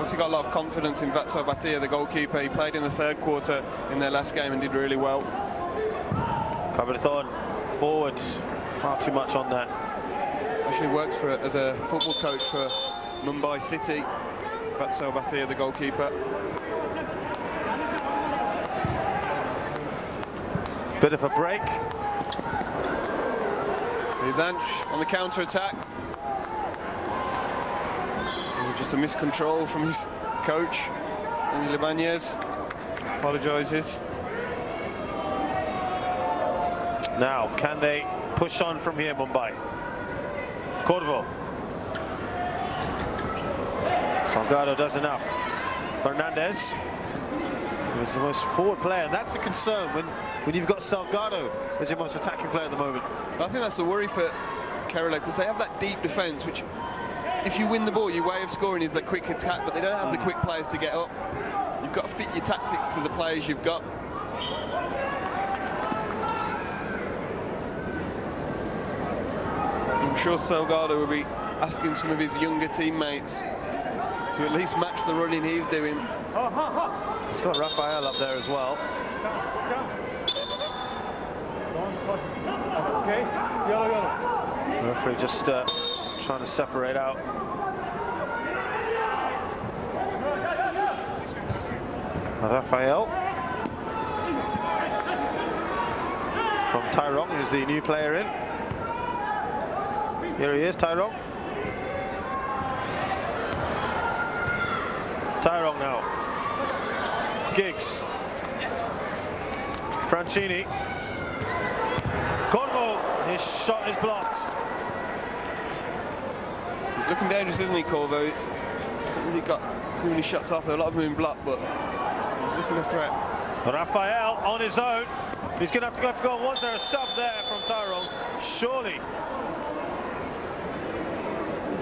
obviously got a lot of confidence in Futsal Bhatia, the goalkeeper. He played in the third quarter in their last game and did really well. Cabrathon forward, far too much on that. Actually works as a football coach for Mumbai City. Futsal Bhatia, the goalkeeper. Bit of a break. Here's Ansh on the counter-attack. Just a miscontrol from his coach, Daniel Ibanez. Apologises. Now, can they push on from here, Mumbai? Corvo. Salgado does enough. Fernandez is the most forward player, and that's the concern when you've got Salgado as your most attacking player at the moment. I think that's the worry for Kerala, because they have that deep defence, which, if you win the ball, your way of scoring is the quick attack, but they don't have the quick players to get up. You've got to fit your tactics to the players you've got. I'm sure Salgado will be asking some of his younger teammates to at least match the running he's doing. He's got Rafael up there as well. The referee just trying to separate out. Rafael from Tyrone, who's the new player in. Here he is, Tyrone. Tyrone now. Giggs. Franchini. Corvo, his shot is blocked. He's looking dangerous, isn't he, Corvo? He hasn't really got too many shots off there. A lot of them in block, but he's looking a threat. Rafael on his own. He's going to have to go for goal. Was there a shove there from Tyrone? Surely.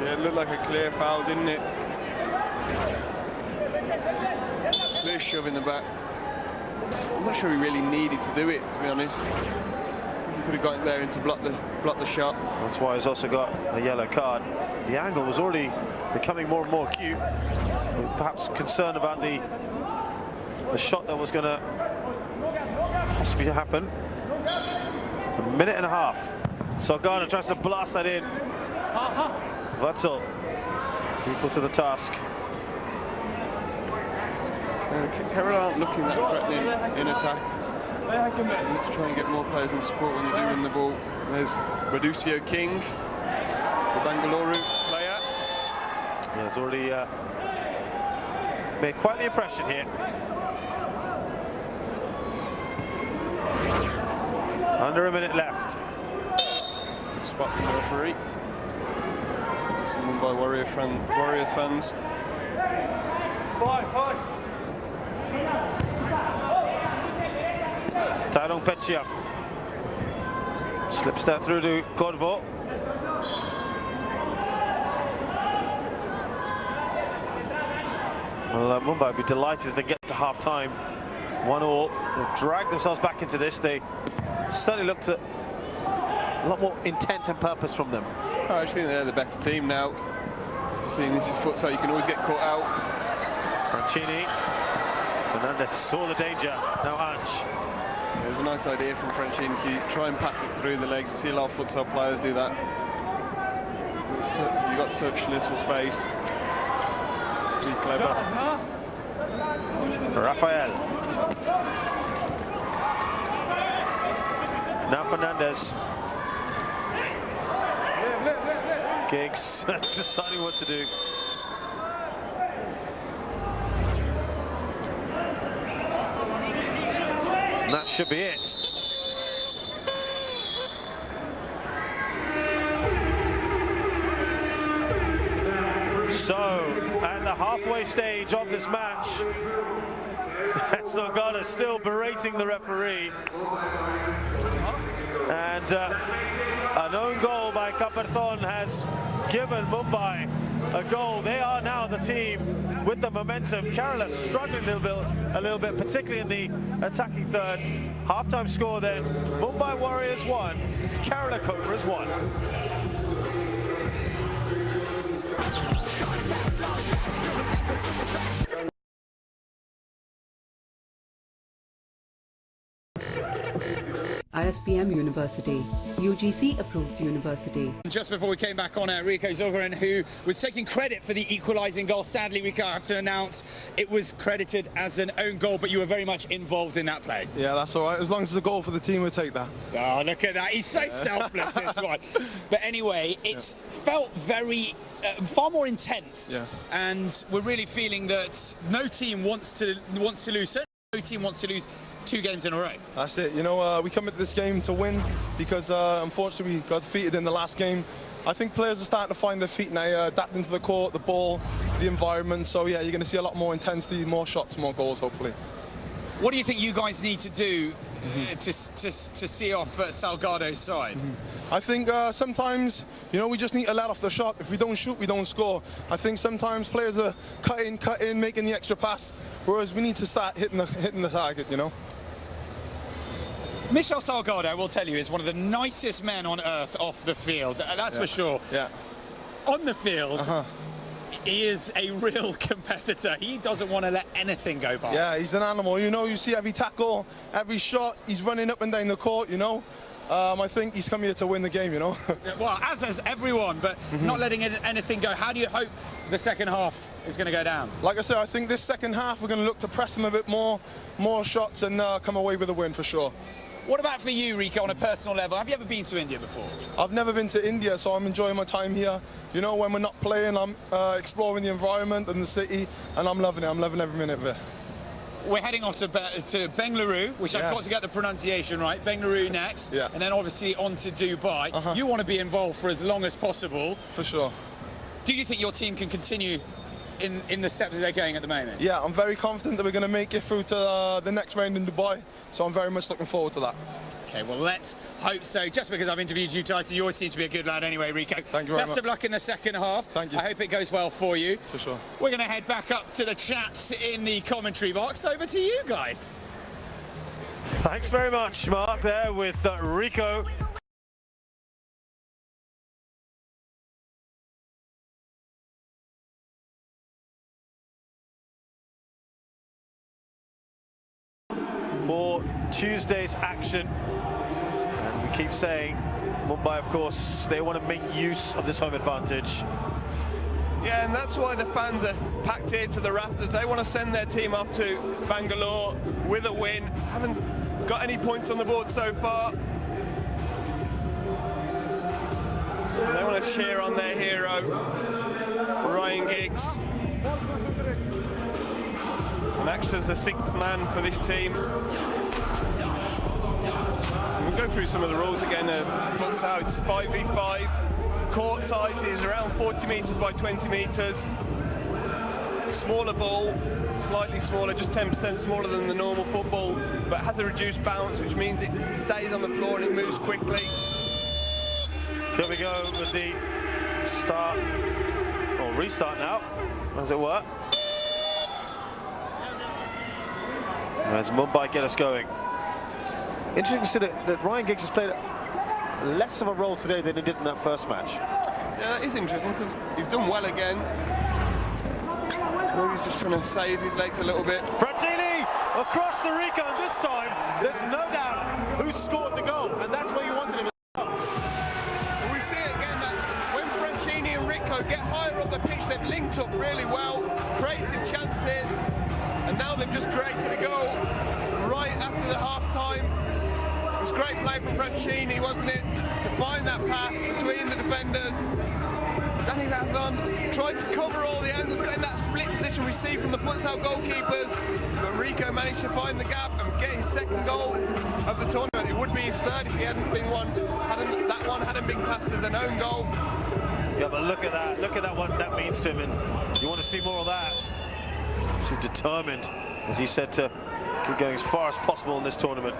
Yeah, it looked like a clear foul, didn't it? Clear shove in the back. I'm not sure he really needed to do it, to be honest. He could have got in there and to block the shot. That's why he's also got a yellow card. The angle was already becoming more and more acute. Perhaps concerned about the shot that was going to possibly happen. A minute and a half. Salgado tries to blast that in. Futsal equal to the task. Kerala aren't looking that threatening in attack. They need to try and get more players in support when they do win the ball. There's Radusio King, the Bangalore player. Yeah, he's already made quite the impression here. Under a minute left. Good spot from the referee. Some Mumbai Warriors fans. Tyrone Peccia slips that through to Corvo. Well, Mumbai would be delighted if they get to half-time. 1-1. They've dragged themselves back into this. They certainly looked at a lot more intent and purpose from them. I actually think they're the better team now. Seeing this is futsal, you can always get caught out. Franchini. Fernandez saw the danger. Now Ansh. It was a nice idea from Franchini to try and pass it through the legs. You see a lot of futsal players do that. You've got such little space. Be clever. Rafael. Now Fernandez. Giggs deciding what to do. And that should be it. So, at the halfway stage of this match, Salgado still berating the referee. And an own goal by Cabrathon has given Mumbai a goal. They are now the team with the momentum. Kerala struggling a little bit, particularly in the attacking third. Half-time score then, Mumbai Warriors 1, Kerala Cobras 1. ISPM University, UGC approved university. Just before we came back on air, Rico Zogaran, who was taking credit for the equalising goal. Sadly, Rico, I have to announce it was credited as an own goal, but you were very much involved in that play. Yeah, that's all right. As long as it's a goal for the team, we'll take that. Oh, look at that. He's so selfless, this one. But anyway, it's felt very far more intense. Yes. And we're really feeling that no team wants to lose. Certainly no team wants to lose 2 games in a row. That's it. You know, we come into this game to win because unfortunately we got defeated in the last game. I think players are starting to find their feet now, adapting to the court, the ball, the environment. So yeah, you're going to see a lot more intensity, more shots, more goals, hopefully. What do you think you guys need to do to see off Salgado's side? I think sometimes, you know, we just need to let off the shot. If we don't shoot, we don't score. I think sometimes players are cut in, making the extra pass, whereas we need to start hitting the target, you know. Michel Salgado, I will tell you, is one of the nicest men on earth off the field. That's for sure. Yeah. On the field, he is a real competitor. He doesn't want to let anything go by. Yeah, he's an animal. You know, you see every tackle, every shot, he's running up and down the court, you know. I think he's come here to win the game, you know. Well, as has everyone, but not letting anything go. How do you hope the second half is going to go down? Like I said, I think this second half we're going to look to press them a bit more shots and come away with a win for sure. What about for you, Rico, on a personal level? Have you ever been to India before? I've never been to India, so I'm enjoying my time here. You know, when we're not playing, I'm exploring the environment and the city, and I'm loving it. I'm loving every minute of it. We're heading off to Bengaluru, which I've got to get the pronunciation right. Bengaluru next, and then obviously on to Dubai. You want to be involved for as long as possible. For sure. Do you think your team can continue in the step that they're going at the moment? Yeah, I'm very confident that we're going to make it through to the next round in Dubai, so I'm very much looking forward to that. Okay, well, let's hope so. Just because I've interviewed you, Tyson, you always seem to be a good lad anyway, Rico. Thank you very much. Best of luck in the second half. Thank you. I hope it goes well for you. For sure. We're going to head back up to the chaps in the commentary box. Over to you guys. Thanks very much, Mark, there with Rico. For Tuesday's action, and we keep saying Mumbai, of course, they want to make use of this home advantage. Yeah, and that's why the fans are packed here to the rafters. They want to send their team off to Bangalore with a win. Haven't got any points on the board so far. They want to cheer on their hero, Ryan Giggs. And acts as the 6th man for this team. And we'll go through some of the rules again. Futsal, it's 5v5. Court size is around 40 metres by 20 metres. Smaller ball, slightly smaller, just 10% smaller than the normal football, but has a reduced bounce, which means it stays on the floor and it moves quickly. Here we go with the start, or restart now, as it were. As Mumbai get us going. Interesting to see that Ryan Giggs has played less of a role today than he did in that first match. Yeah, that is interesting because he's done well again. Maybe he's just trying to save his legs a little bit. Frattini across the Rico, and this time there's no doubt who scored the goal, and that's where you wanted him. We see it again that when Frattini and Rico get higher up the pitch, they've linked up really well, created chances, and now they've just created a goal right after the half-time. It was great play from Frattini, wasn't it? To find that pass between the defenders. Danny Rathon tried to cover all the angles, got in that split position we see from the Futsal goalkeepers, but Rico managed to find the gap and get his 2nd goal of the tournament. It would be his 3rd if he hadn't been that one hadn't been classed as an own goal. Yeah, but look at that what that means to him, and you want to see more of that. He's determined, as he said, to keep going as far as possible in this tournament.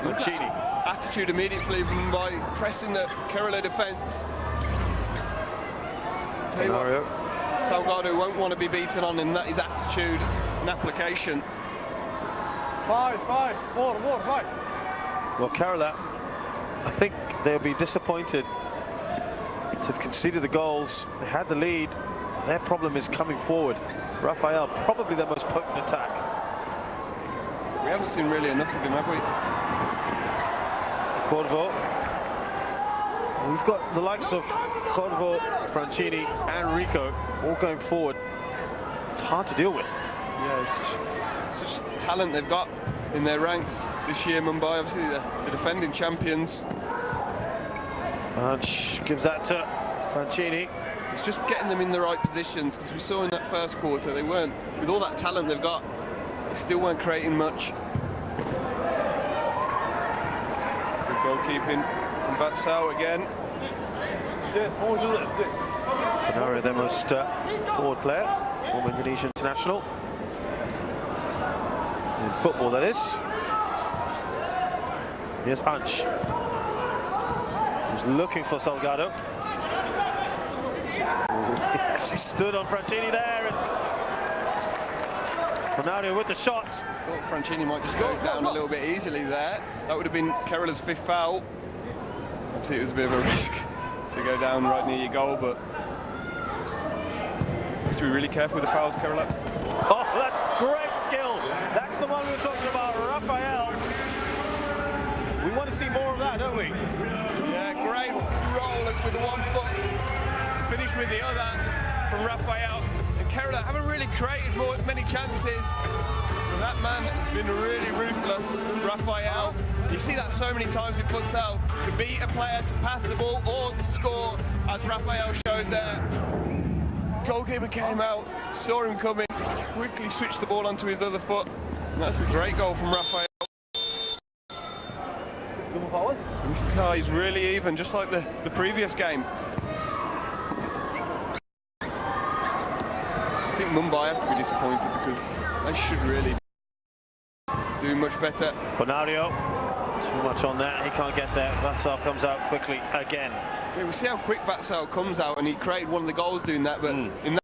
Mancini. Attitude immediately by pressing the Kerala defence. Tell you what, Salgado won't want to be beaten on, and that is attitude and application. 5, 4, 5. Well, Kerala, I think they'll be disappointed to have conceded the goals. They had the lead. Their problem is coming forward. Rafael, probably their most potent attack. We haven't seen really enough of him, have we? Corvo. We've got the likes of Corvo, Francini and Rico all going forward. It's hard to deal with. Yeah, such talent they've got in their ranks this year, Mumbai. Obviously, the defending champions. Gives that to Francini. It's just getting them in the right positions, because we saw in that first quarter they weren't, with all that talent they've got, they still weren't creating much. Good goalkeeping from Futsal again. Benario, their most forward player, former Indonesian international. In football, that is. Here's Ansh. He's looking for Salgado. He actually stood on Francini there. And Benario with the shot. I thought Francini might just go down a little bit easily there. That would have been Kerala's 5th foul. Obviously, it was a bit of a risk to go down right near your goal, but you have to be really careful with the fouls, Kerala. Oh, that's great skill. That's the one we were talking about, Rafael. We want to see more of that, don't we? Yeah, great roll with the one foot, finish with the other from Rafael. And Kerala haven't really created many chances. But that man has been really ruthless, Rafael. You see that so many times in futsal, to beat a player, to pass the ball or to score, as Rafael shows there. Goalkeeper came out, saw him coming, quickly switched the ball onto his other foot. And that's a great goal from Rafael. This tie is really even, just like the previous game. I think Mumbai have to be disappointed, because they should really do much better. Benario, too much on that, he can't get there. Futsal comes out quickly again. Yeah, we see how quick Futsal comes out, and he created one of the goals doing that, but in that